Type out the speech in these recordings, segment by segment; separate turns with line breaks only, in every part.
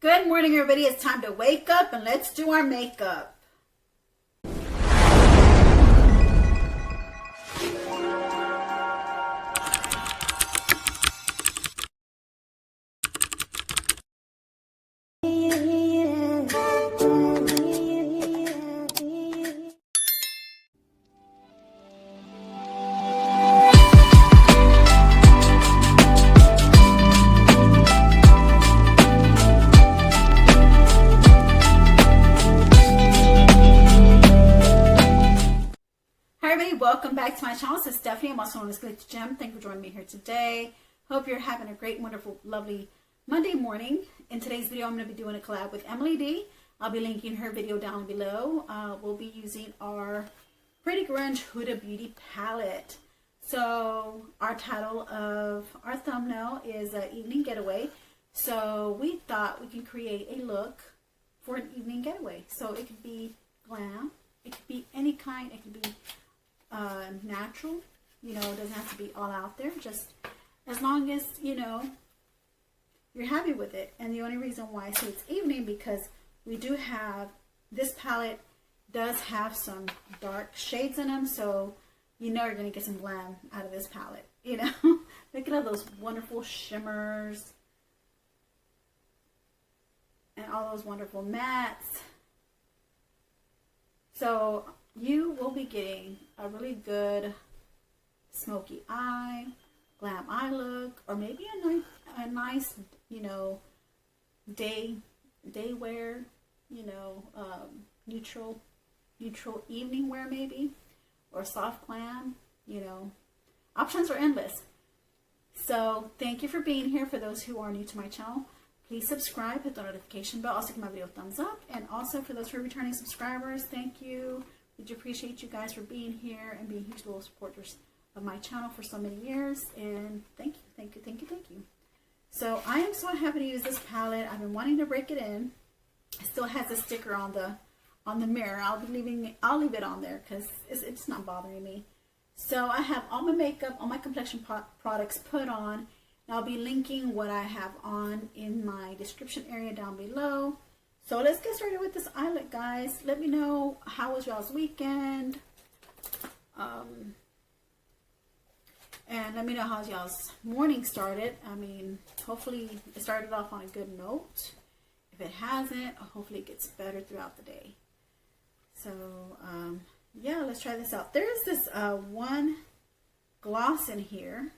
Good morning, everybody. It's time to wake up and let's do our makeup. Welcome back to my channel. This is Stephanie. I'm also known as GENGLOW. Thank you for joining me here today. Hope you're having a great, wonderful, lovely Monday morning. In today's video, I'm going to be doing a collab with Emily D. I'll be linking her video down below. We'll be using our Pretty Grunge Huda Beauty palette. So our title of our thumbnail is Evening Getaway. So we thought we can create a look for an evening getaway. So it could be glam. It could be any kind. It could be natural, you know, it doesn't have to be all out there, just as long as, you know, you're happy with it. And the only reason why I say it's evening, because we do have, this palette does have some dark shades in them, so you know you're going to get some glam out of this palette, you know. Look at all those wonderful shimmers and all those wonderful mattes. So you will be getting a really good smoky eye, glam eye look, or maybe a nice, you know, day wear, you know, neutral evening wear maybe, or soft glam. You know, options are endless. So thank you for being here. For those who are new to my channel, please subscribe, hit the notification bell, also give my video a thumbs up, and also for those who are returning subscribers, thank you. We do appreciate you guys for being here and being huge little supporters of my channel for so many years, and thank you. So I am so happy to use this palette. I've been wanting to break it in. It still has a sticker on the mirror. I'll leave it on there because it's not bothering me. So I have all my makeup, all my complexion products put on, and I'll be linking what I have on in my description area down below. So let's get started with this eye look, guys. Let me know, how was y'all's weekend? And let me know how y'all's morning started. I mean, hopefully it started off on a good note. If it hasn't, hopefully it gets better throughout the day. So, yeah, let's try this out. There's this one gloss in here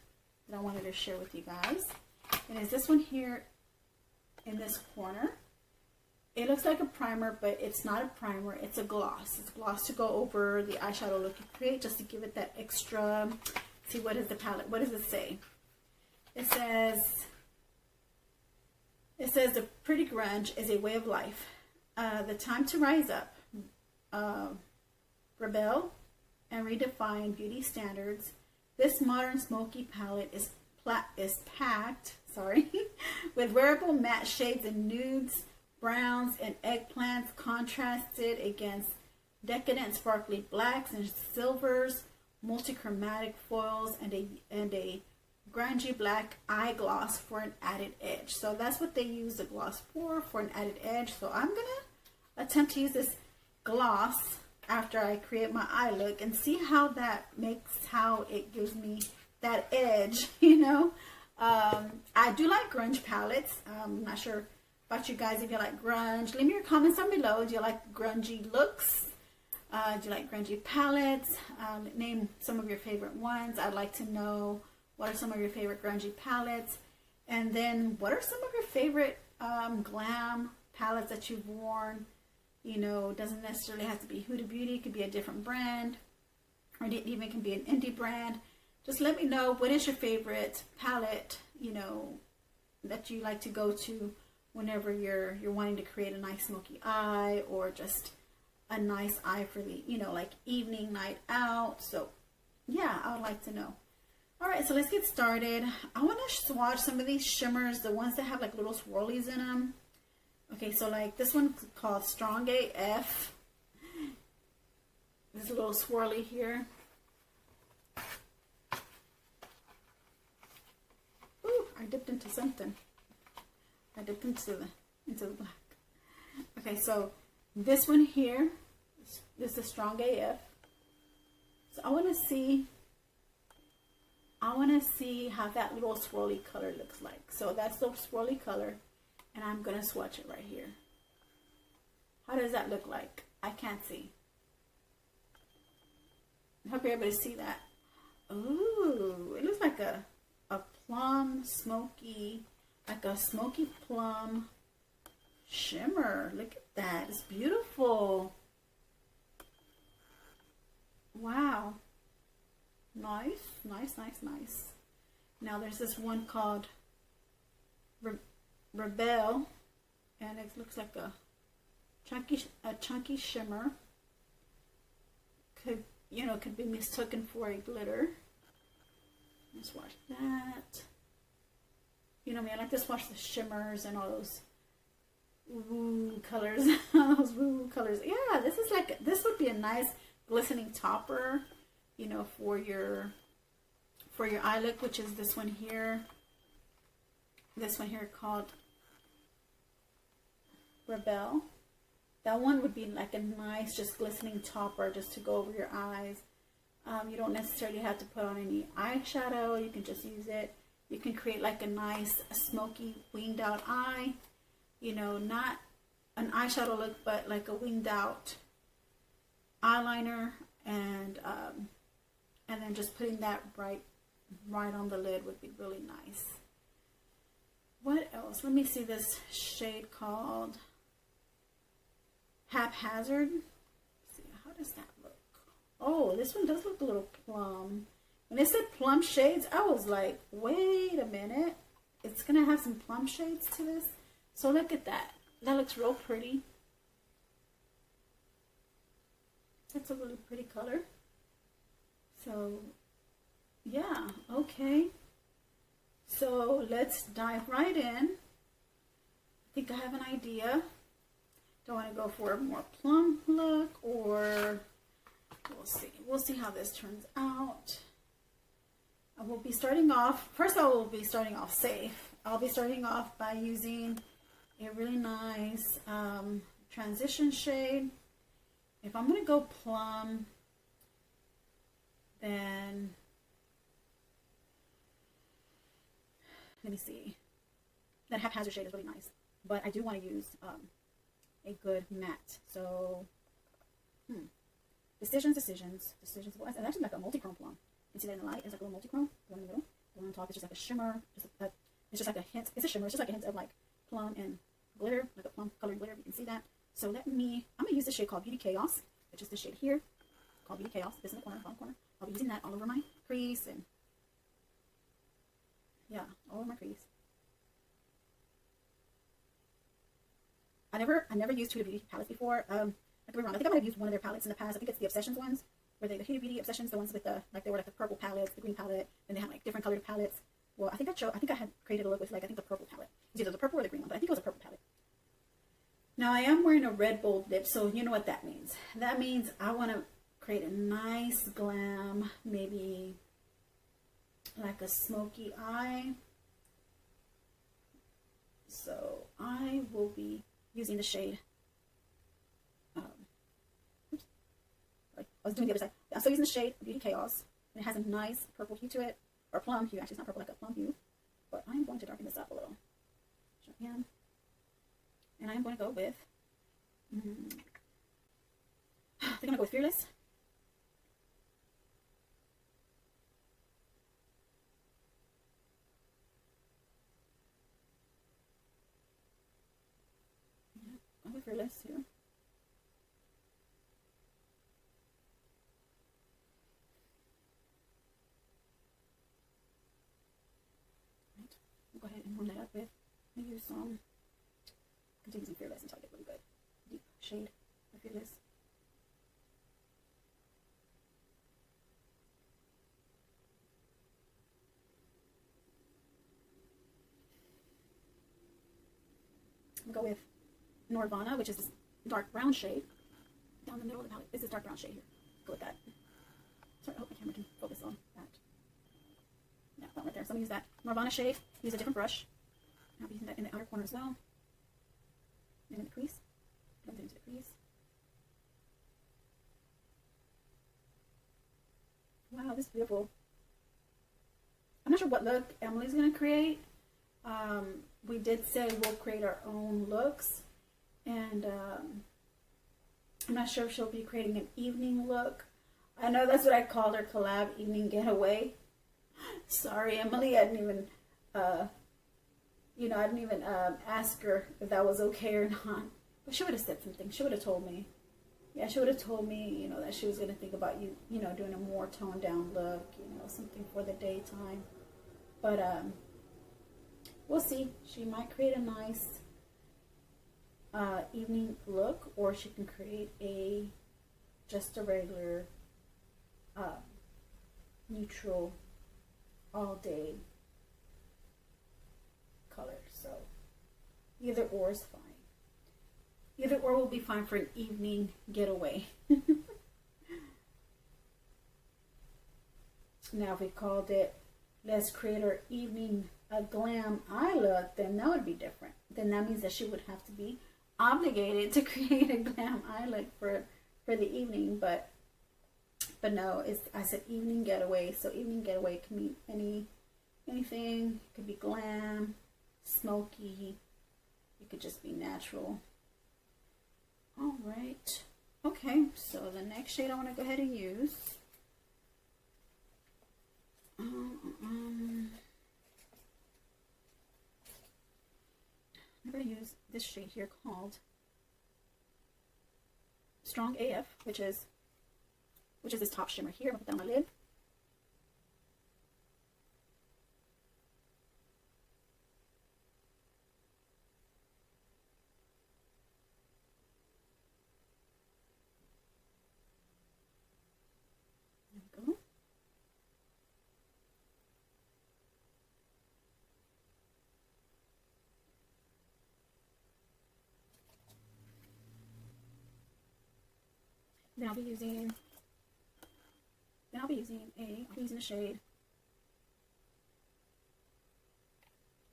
that I wanted to share with you guys. And it's this one here in this corner. It looks like a primer, but it's not a primer. It's a gloss. It's a gloss to go over the eyeshadow look you create, just to give it that extra. See, what is the palette? What does it say? It says the Pretty Grunge is a way of life. The time to rise up, rebel, and redefine beauty standards. This modern smoky palette is packed, with wearable matte shades and nudes, browns, and eggplants, contrasted against decadent sparkly blacks and silvers, multichromatic foils, and a grungy black eye gloss for an added edge. So that's what they use the gloss for an added edge. So I'm gonna attempt to use this gloss after I create my eye look and see how it gives me that edge, you know. I do like grunge palettes. I'm not sure about you guys if you like grunge. Leave me your comments down below. Do you like grungy looks? Do you like grungy palettes? Name some of your favorite ones. I'd like to know, what are some of your favorite grungy palettes? And then what are some of your favorite glam palettes that you've worn? You know, doesn't necessarily have to be Huda Beauty. It could be a different brand, or it even can be an indie brand. Just let me know, what is your favorite palette, you know, that you like to go to whenever you're wanting to create a nice smoky eye, or just a nice eye for the, you know, like evening, night out. So yeah, I would like to know. All right, so let's get started. I want to swatch some of these shimmers, the ones that have like little swirlies in them. Okay, so like this one called Strong AF. There's a little swirly here. Ooh, I dipped into something. I dipped into into the black. Okay, so this one here, this is strong AF. So I want to see how that little swirly color looks like. So that's the swirly color, and I'm going to swatch it right here. How does that look like? I can't see. I hope you're able to see that. Ooh, it looks like a plum smoky, like a smoky plum shimmer. Look at that. It's beautiful. Wow. Nice, nice, nice, nice. Now there's this one called Rebel, and it looks like a chunky shimmer. Could, you know, could be mistaken for a glitter. Let's watch that. You know me, I like to swatch the shimmers and all those woo colors. Those woo colors. Yeah, this is like, this would be a nice glistening topper, you know, for your eye look, which is this one here. This one here called Rebel. That one would be like a nice, just glistening topper just to go over your eyes. You don't necessarily have to put on any eyeshadow. You can just use it. You can create like a nice smoky winged out eye. You know, not an eyeshadow look, but like a winged out eyeliner, and then just putting that right on the lid would be really nice. What else? Let me see this shade called Haphazard. Let's see, how does that look? Oh, this one does look a little plum. When it said plum shades, I was like, wait a minute. It's going to have some plum shades to this. So look at that. That looks real pretty. That's a really pretty color. So, yeah, okay. So let's dive right in. I think I have an idea. Do I want to go for a more plum look, or we'll see. We'll see how this turns out. I will be starting off, first I will be starting off safe. I'll be starting off by using a really nice transition shade. If I'm going to go plum, then let me see. That Haphazard shade is really nice, but I do want to use a good matte. So, decisions. Well, it's actually like a multi-chrome plum. You see that in the light? It's like a little multi-chrome. The one in the middle. The one on top is just like a shimmer. It's just like a hint. It's a shimmer. It's just like a hint of like plum and glitter, like a plum colored glitter. You can see that. So I'm going to use this shade called Beauty Chaos, which is this shade here, called Beauty Chaos. This in the corner, bottom corner. I'll be using that all over my crease, and yeah, all over my crease. I never used Huda Beauty palettes before. I could be wrong. I think I might have used one of their palettes in the past. I think it's the Obsessions ones, where the Huda Beauty Obsessions, the ones with the, like, they were like the purple palettes, the green palette, and they had like different colored palettes. Well, I think I had created a look with like, I think the purple palette. It's either the purple or the green one, but I think it was a purple palette. Now I am wearing a red bold lip, so you know what that means. That means I want to create a nice glam, maybe like a smoky eye. So I will be using the shade. Oops. I was doing the other side. I'm still using the shade Beauty Chaos, and it has a nice purple hue to it, or plum hue. Actually, it's not purple, like a plum hue. But I'm going to darken this up a little. And I'm going to go with, I think I'm going to go with Fearless. Yeah, I'll go with Fearless here. Right. I'll go ahead and warm that up with, I'll use some, continue using Fearless until I get really good deep shade of Fearless. I'm going to go with Nirvana, which is this dark brown shade down the middle of the palette. This is dark brown shade here. Go with that. Sorry, I hope my camera can focus on that. Yeah, that right there. So I'm going to use that Nirvana shade. Use a different brush. I'll be using that in the outer corner as well. into the crease. Blend it into the crease. Wow, this is beautiful. I'm not sure what look Emily's going to create. We did say we'll create our own looks. And I'm not sure if she'll be creating an evening look. I know that's what I called her, collab evening getaway. Sorry, Emily, I didn't even, ask her if that was okay or not. But she would have said something. She would have told me. Yeah, she would have told me, that she was going to think about doing a more toned down look, something for the daytime. But we'll see. She might create a nice evening look, or she can create just a regular neutral all day color. So either or is fine. Either or will be fine for an evening getaway. Now if we called it, let's create our evening glam eye look, then that would be different. Then that means that she would have to be obligated to create a glam eye look for the evening. But no, I said evening getaway. So evening getaway can mean anything. It could be glam, smoky. It could just be natural. All right. Okay, so the next shade I want to go ahead and use. I'm going to use this shade here called Strong AF, which is this top shimmer here. I'm going to put that on my lid. Then I'll be using a shade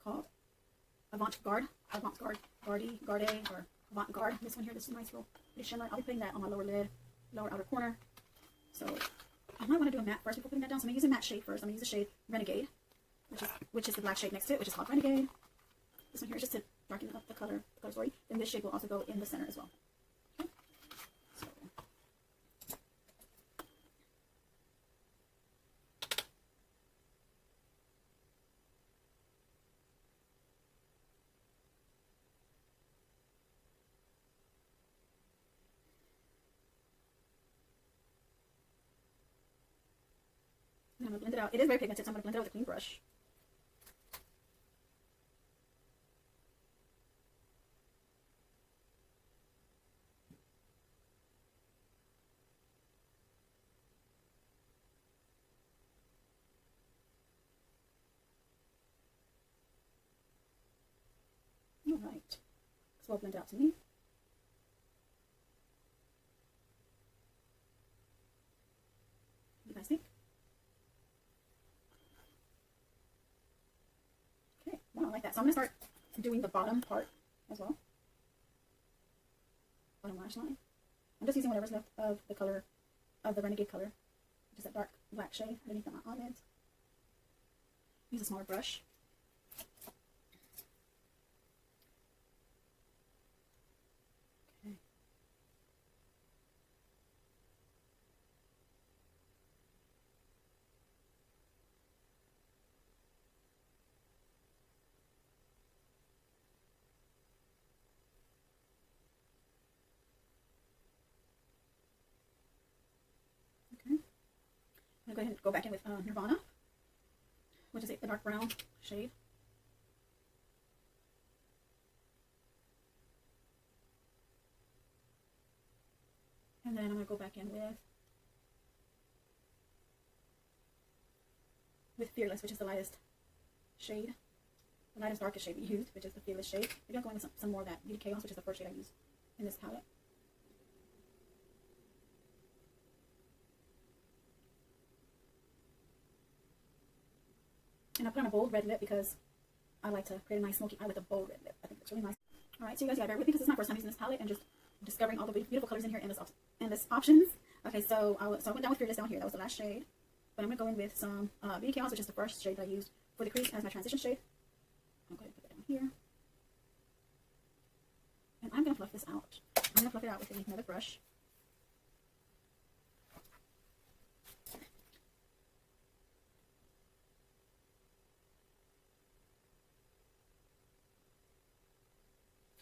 called Avant-Garde, or Avant-Garde. This one here, this is a nice little pretty shimmer. I'll be putting that on my lower lid, lower outer corner. So I might want to do a matte first before putting that down. So I'm gonna use a matte shade first. I'm gonna use the shade Renegade, which is the black shade next to it, which is called Renegade. This one here is just to darken up the color story. Then this shade will also go in the center as well. Okay. So I'm going to blend it out. It is very pigmented, so I'm going to blend it out with a clean brush. All right. So I'll blend it out to me. What do you guys think? Wow, I like that. So I'm going to start doing the bottom part as well. Bottom lash line. I'm just using whatever's left of the color, of the Renegade color. Just that dark black shade underneath my eyelids. Use a smaller brush. Okay. I'm going to go ahead and go back in with Nirvana, which is a dark brown shade. And then I'm going to go back in with Fearless, which is the lightest shade, the lightest darkest shade we used, which is the Fearless shade. Maybe I'll go in with some more of that Beauty Chaos, which is the first shade I used in this palette. And I put on a bold red lip because I like to create a nice smoky eye with a bold red lip. I think it's really nice. All right, so you guys gotta bear with me because it's my first time using this palette and just discovering all the beautiful colors in here and this options. Okay, so I went down with Fearless down here. That was the last shade. But I'm gonna go in with some Beauty Chaos, which is the first shade that I used for the crease as my transition shade. I'm going to put that down here. And I'm gonna fluff this out. I'm gonna fluff it out with another brush.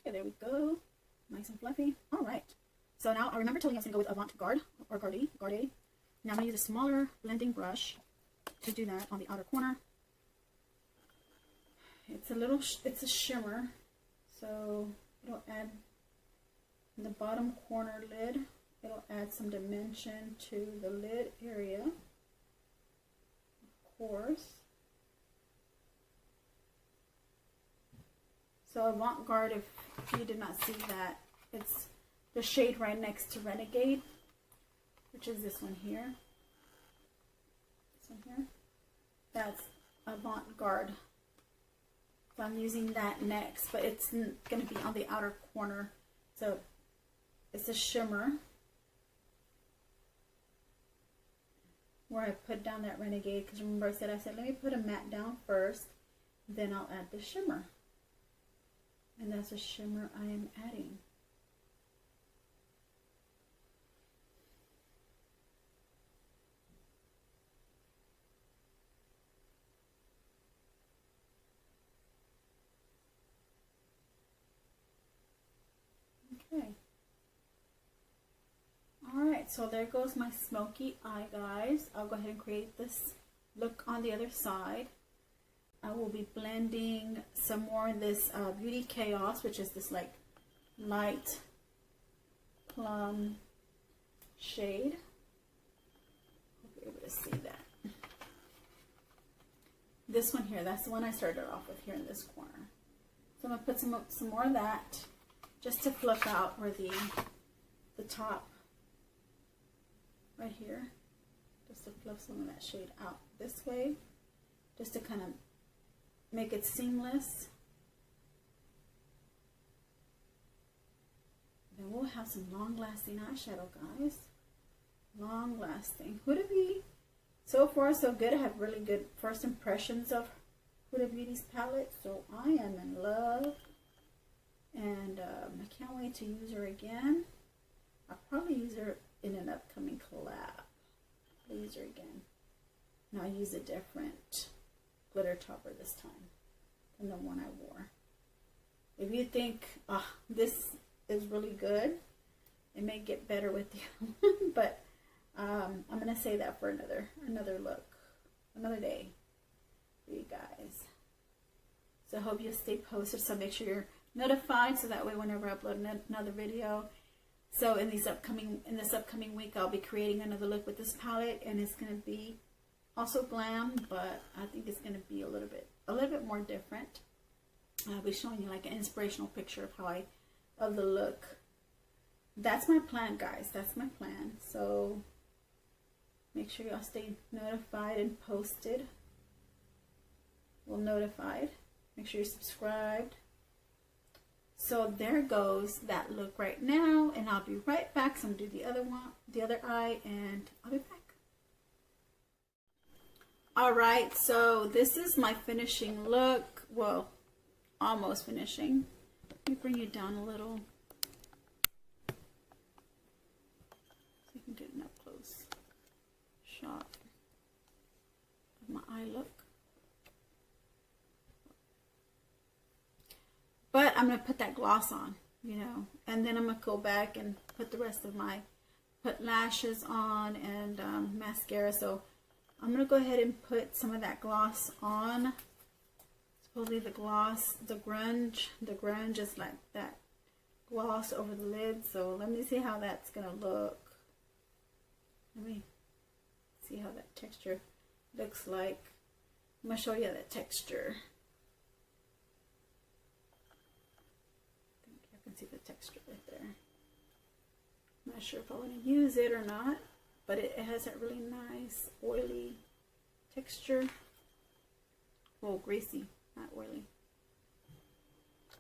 Okay, there we go. Nice and fluffy. All right. So now I remember telling you I was going to go with Avant-Garde or Garde. Now I'm going to use a smaller blending brush to do that on the outer corner. It's a shimmer. So it'll add in the bottom corner lid. It'll add some dimension to the lid area. Of course. So Avant-Garde, if you did not see that, it's the shade right next to Renegade, which is this one here. This one here. That's Avant-Garde. So I'm using that next, but it's going to be on the outer corner. So it's a shimmer where I put down that Renegade, because remember I said let me put a matte down first, then I'll add the shimmer. And that's a shimmer I am adding. Okay. Alright, so there goes my smoky eye, guys. I'll go ahead and create this look on the other side. I will be blending some more in this Beauty Chaos, which is this like light plum shade. Hope you're able to see that. This one here, that's the one I started off with here in this corner. So I'm going to put some more of that just to fluff out where the top right here. Just to fluff some of that shade out this way. Just to kind of make it seamless. Then we'll have some long-lasting eyeshadow, guys. Long-lasting. Huda Beauty, so far so good. I have really good first impressions of Huda Beauty's palette, so I am in love. And I can't wait to use her again. I'll probably use her in an upcoming collab. I'll use her again. Now I use a different glitter topper this time than the one I wore. If you think this is really good, it may get better with the other one, but I'm gonna say that for another look, another day for you guys. So I hope you stay posted, so make sure you're notified, so that way whenever I upload another video. So in this upcoming week, I'll be creating another look with this palette, and it's gonna be also glam, but I think it's going to be a little bit more different. I'll be showing you like an inspirational picture of the look. That's my plan, guys. That's my plan. So make sure y'all stay notified and posted. Well, notified. Make sure you're subscribed. So there goes that look right now, and I'll be right back. So I'm gonna do the other eye, and I'll be back. Alright, so this is my finishing look. Well, almost finishing. Let me bring you down a little so you can get an up close shot of my eye look. But I'm going to put that gloss on, you know, and then I'm going to go back and put the rest of put lashes on and mascara. So I'm going to go ahead and put some of that gloss on. Supposedly the grunge is like that gloss over the lid. So let me see how that's going to look. Let me see how that texture looks like. I'm going to show you that texture. I think you can see the texture right there. I'm not sure if I want to use it or not. But it has that really nice oily texture. Well, greasy, not oily.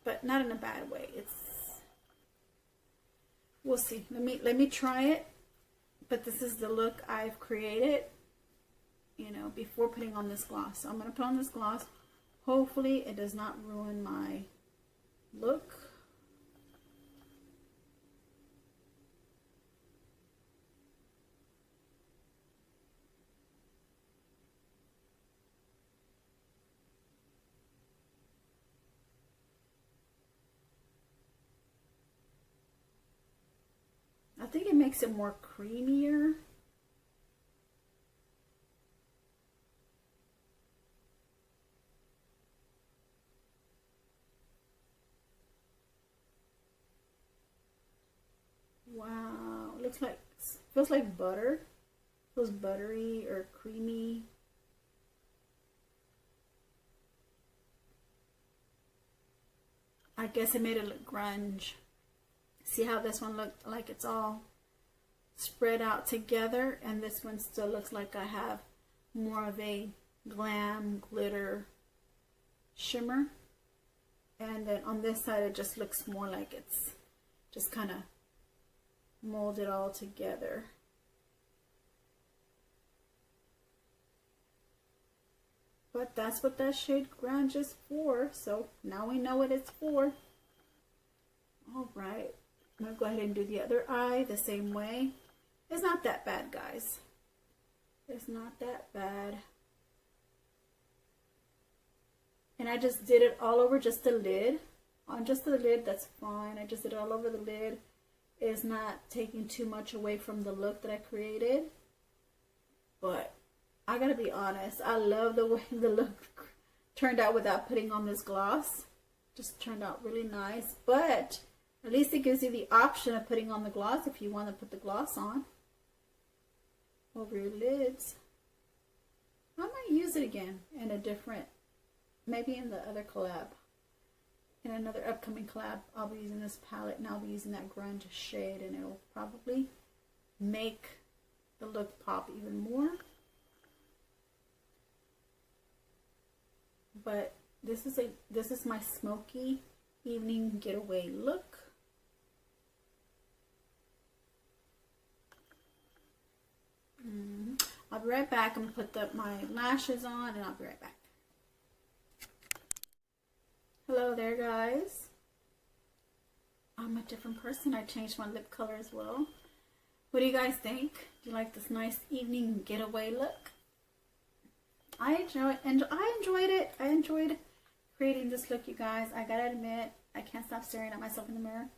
but not in a bad way. We'll see. Let me try it. But this is the look I've created, you know, before putting on this gloss. So I'm going to put on this gloss. Hopefully it does not ruin my look. I think it makes it more creamier. Wow, looks like, feels like butter. Feels buttery or creamy. I guess it made it look grunge. See how this one looked like it's all spread out together, and this one still looks like I have more of a glam glitter shimmer. And then on this side it just looks more like it's just kind of molded all together. But that's what that shade Grunge is for, so now we know what it's for. All right, I'm gonna go ahead and do the other eye the same way. It's not that bad, guys. It's not that bad. And I just did it all over just the lid. On just the lid, that's fine. I just did it all over the lid. It's not taking too much away from the look that I created. But I gotta be honest, I love the way the look turned out without putting on this gloss. Just turned out really nice. But at least it gives you the option of putting on the gloss if you want to put the gloss on over your lids. I might use it again in a different, maybe in the other collab. In another upcoming collab, I'll be using this palette and I'll be using that grunge shade, and it'll probably make the look pop even more. But this is my smoky evening getaway look. I'll be right back. I'm gonna put my lashes on and I'll be right back. Hello there, guys. I'm a different person. I changed my lip color as well. What do you guys think? Do you like this nice evening getaway look? I enjoyed it. I enjoyed creating this look, you guys. I gotta admit, I can't stop staring at myself in the mirror.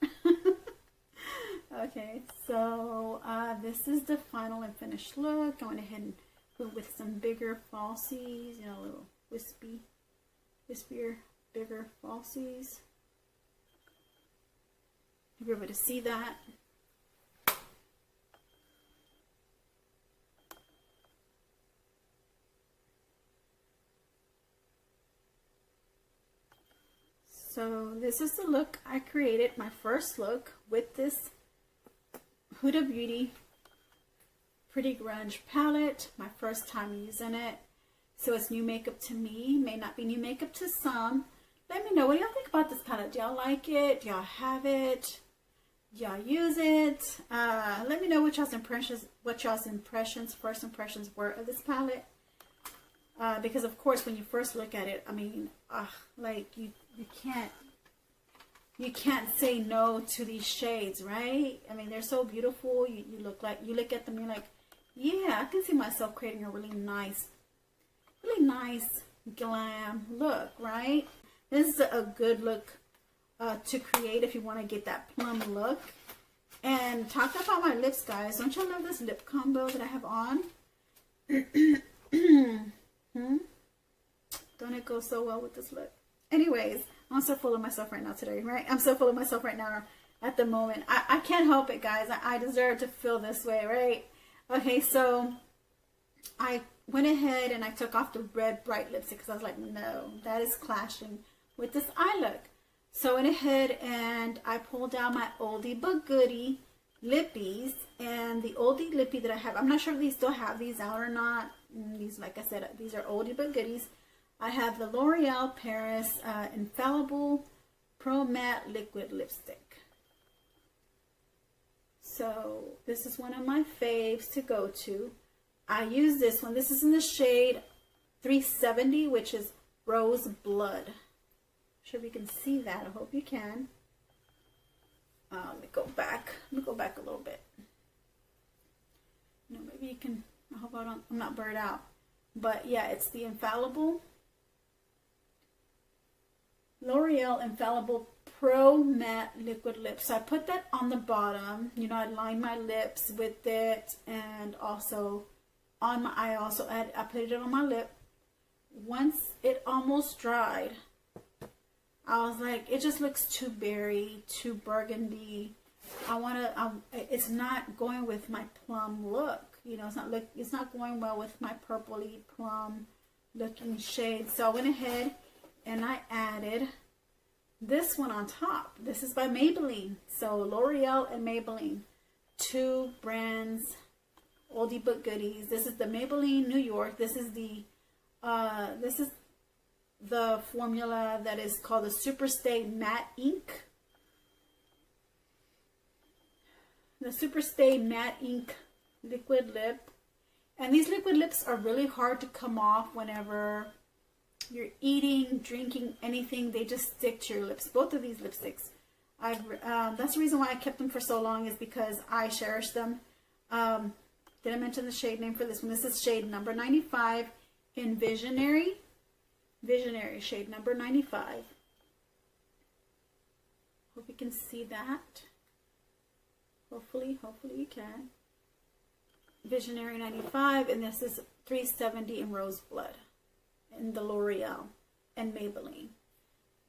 Okay, so this is the final and finished look. I went ahead and put with some bigger falsies, you know, a little wispier, bigger falsies. You're able to see that. So this is the look I created, my first look with this Huda Beauty Pretty Grunge palette. My first time using it. So it's new makeup to me. May not be new makeup to some. Let me know, what do y'all think about this palette? Do y'all like it? Do y'all have it? Do y'all use it? Let me know what y'all's impressions, first impressions were of this palette. Because of course, when you first look at it, I mean, like you can't say no to these shades, right? I mean, they're so beautiful. You look at them, you're like, yeah, I can see myself creating a really nice glam look, right? This is a good look to create if you want to get that plum look. And talk about my lips, guys. Don't y'all love this lip combo that I have on? Don't it go so well with this look? Anyways, I'm so full of myself right now today, right? I'm so full of myself right now at the moment. I can't help it, guys. I deserve to feel this way, right? Okay, so I went ahead and I took off the red bright lipstick because I was like, no, that is clashing with this eye look. So I went ahead and I pulled out my oldie but goodie lippies, and the oldie lippy that I have, I'm not sure if these still have these out or not. These, like I said, these are oldie but goodies. I have the L'Oreal Paris Infallible Pro Matte Liquid Lipstick. So this is one of my faves to go to. I use this one. This is in the shade 370, which is Rose Blood. I'm sure if you can see that. I hope you can. Let me go back. Let me go back a little bit. You know, maybe you can. I hope I'm not blurred out. But yeah, it's the Infallible L'Oreal Infallible Pro Matte Liquid Lips. So I put that on the bottom. You know, I line my lips with it, and also on my. I put it on my lip. Once it almost dried, I was like, it just looks too berry, too burgundy. It's not going with my plum look. You know, it's not going well with my purpley plum looking shade. So I went ahead and I added this one on top. This is by Maybelline. So L'Oreal and Maybelline, two brands, oldie but goodies. This is the Maybelline New York. This is the formula that is called the Superstay Matte Ink. The Superstay Matte Ink liquid lip. And these liquid lips are really hard to come off whenever you're eating, drinking, anything. They just stick to your lips. Both of these lipsticks. That's the reason why I kept them for so long, is because I cherish them. Did I mention the shade name for this one? This is shade number 95 in Visionary. Visionary shade number 95. Hope you can see that. Hopefully you can. Visionary 95, and this is 370 in Rose Blood in the L'Oreal and Maybelline.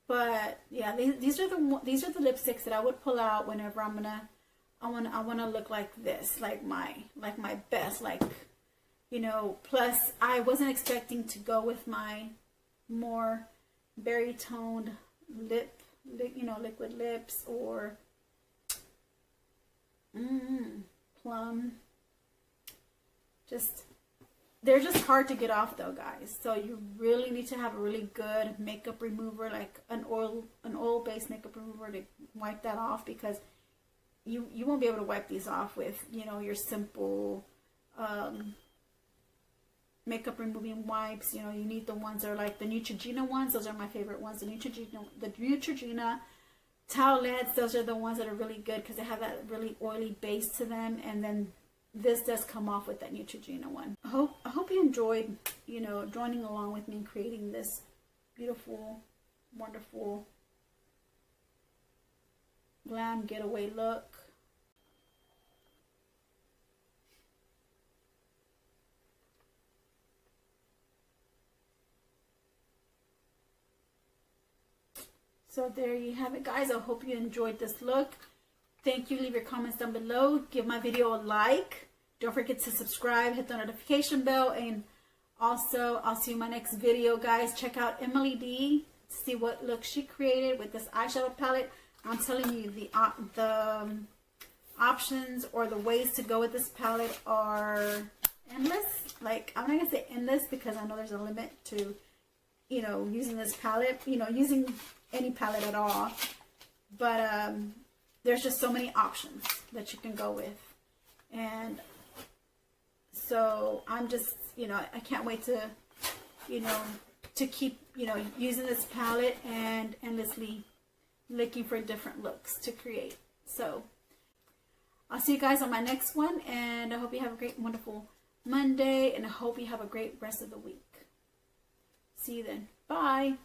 But yeah, these are the lipsticks that I would pull out whenever I wanna look like this, like my best, like, you know. Plus, I wasn't expecting to go with my more berry toned liquid lips, or plum. They're just hard to get off though, guys. So you really need to have a really good makeup remover, like an oil-based makeup remover, to wipe that off, because you won't be able to wipe these off with, you know, your simple makeup removing wipes. You know, you need the ones that are like the Neutrogena ones. Those are my favorite ones. The Neutrogena towelettes, those are the ones that are really good because they have that really oily base to them. And then this does come off with that Neutrogena one. I hope you enjoyed, you know, joining along with me in creating this beautiful, wonderful glam getaway look. So there you have it, guys. I hope you enjoyed this look. Thank you. Leave your comments down below. Give my video a like. Don't forget to subscribe, hit the notification bell, and also I'll see you in my next video, guys. Check out Emily D. See what look she created with this eyeshadow palette. I'm telling you, the options or the ways to go with this palette are endless. Like, I'm not gonna say endless because I know there's a limit to, you know, using this palette, you know, using any palette at all. But there's just so many options that you can go with. And so I'm just, you know, I can't wait to, you know, to keep, you know, using this palette and endlessly looking for different looks to create. So I'll see you guys on my next one, and I hope you have a great, wonderful Monday, and I hope you have a great rest of the week. See you then. Bye.